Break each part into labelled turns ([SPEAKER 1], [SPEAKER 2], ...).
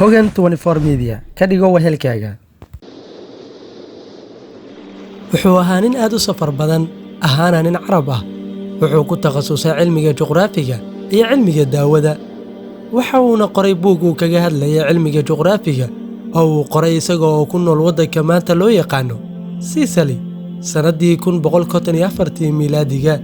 [SPEAKER 1] Hogan 24 Media ka dhigo wehelkaaga. Wuxuu ahaa nin aad u safar badan, ahaana nin Carab ah. Wuxuu ku takhasusay cilmiga juqraafiga iyo cilmiga daawada. Waxa uuna qoray buug uu kaga hadlayay cilmiga juqraafiga oo uu qoray isagoo ku nool waddanka maanta loo yaqaano Sicily sanadii 1154 miilaadiga.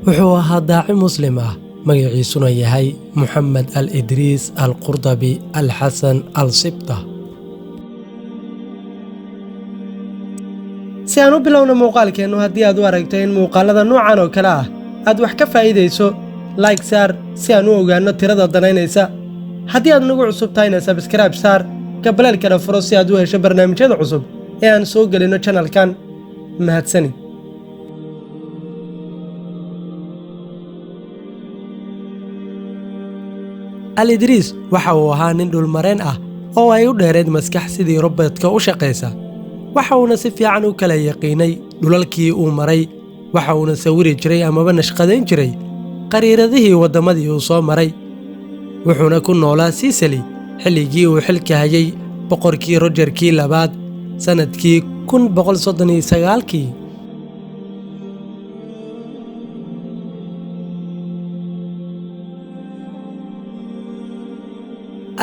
[SPEAKER 1] wuxuu ahaa daaci muslim ah magaciisuna yahay Muhammad al-Idris al-Qurdabi al-Hasan al-Sibta. si aan u bilowno muuqaalkeenu haddii aad u aragto in muuqaalada noocan oo kale ah aad wax ka faa'iideyso like saar si aan u ogaano tirada danaynaysa. haddii aad nagu cusub tahayna subscribe saar gabaleelkana furo si aad u hesho barnaamijyada cusub ee aan soo gelino channelkan. mahadsanid. al-Idris waxa uu ahaa nin dhulmareen ah oo ay u dheereed maskax sidii robotka u shaqaysa. waxa uuna si fiican u kala yaqiinay dhulalkii uu maray. waxa uuna sawiri jiray amaba nashqadayn jiray qariiradihii waddamadii uu soo maray. wuxuuna ku noolaa Sicily xilligii uu xilka hayay boqorkii Rogerkii labaad sanadkii 1139.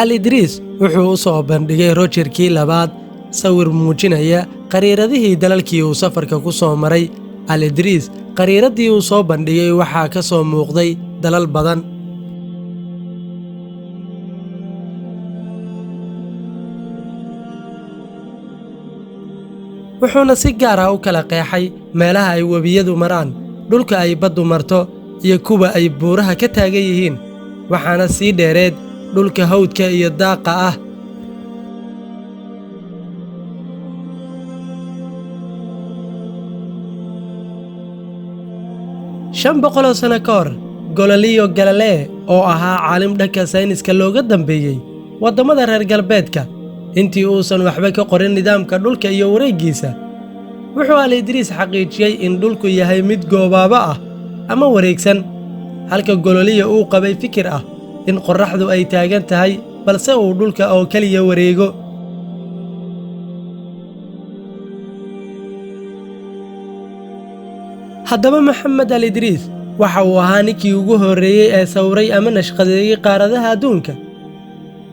[SPEAKER 1] al-Idris wuxuu u soo bandhigay Rogerkii labaad sawir muujinaya qariiradihii dalalkii uu safarka ku soo maray. al-Idris qariiradii uu soo bandhigay waxaa ka soo muuqday dalal badan. wuxuuna si gaar ah u kala qeexay meelaha ay webiyadu maraan, dhulka ay baddu marto iyo kuwa ay buuraha ka taagan yihiin. waxaana sii dheereed dhulka hawdka iyo daaqa ah. shan boqoloo sano ka hor Galileo Galilei oo ahaa caalim dhanka sayniska looga dambeeyey waddamada reer galbeedka intii uusan waxba ka qorin nidaamka dhulka iyo wareeggiisa, wuxuu al-Idris xaqiijiyey in dhulku yahay mid goobaaba ah ama wareegsan, halka Galileo uu qabay fikir ah in qorraxdu ay taagan tahay balse uu dhulka oo kaliya wareego. haddaba Muhammad al-Idris waxa uu ahaa ninkii ugu horreeyey ee sawray ama nashqadeeyey qaaradaha adduunka.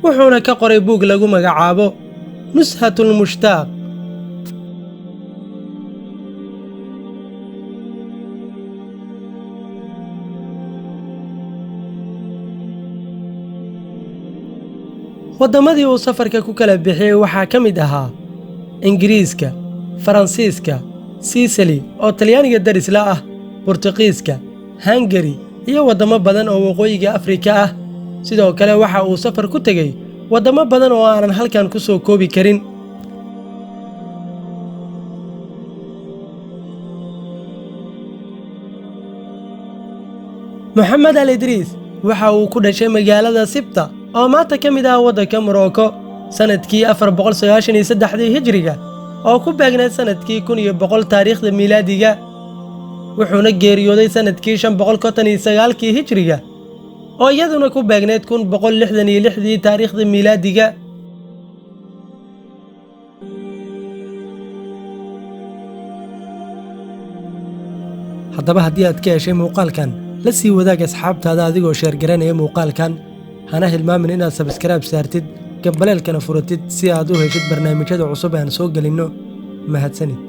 [SPEAKER 1] wuxuuna ka qoray buug lagu magacaabo Nushatul Mushtaaq. waddamadii uu safarka ku kala bixiyey waxaa ka mid ahaa Ingiriiska, Faransiiska, Sicily oo Talyaaniga darisla ah, Burtuqiiska, Hungary iyo waddamo badan oo waqooyiga Afrika ah. sidoo kale waxa uu safar ku tegey waddamo badan oo aanan halkan ku soo koobi karin. Muhammad al-Idris waxa uu ku dhashay magaalada Sibta oo maanta ka mid ah waddanka Morocco sanadkii 493 hijriga oo ku beegneed sanadkii 1100 taariikhda miilaadiga. wuxuuna geeriyooday sanadkii 559 hijriga oo iyaduna ku beegneed 1166 taariikhda miilaadiga. haddaba haddii aad ka heshay muuqaalkan la sii wadaag asxaabtaada adigoo sheer garanaya muuqaalkan. hana hilmaamin inaad subscribe saartid gabaleelkana furatid si aad u heshid barnaamijyada cusub aan soo gelinno. mahadsanid.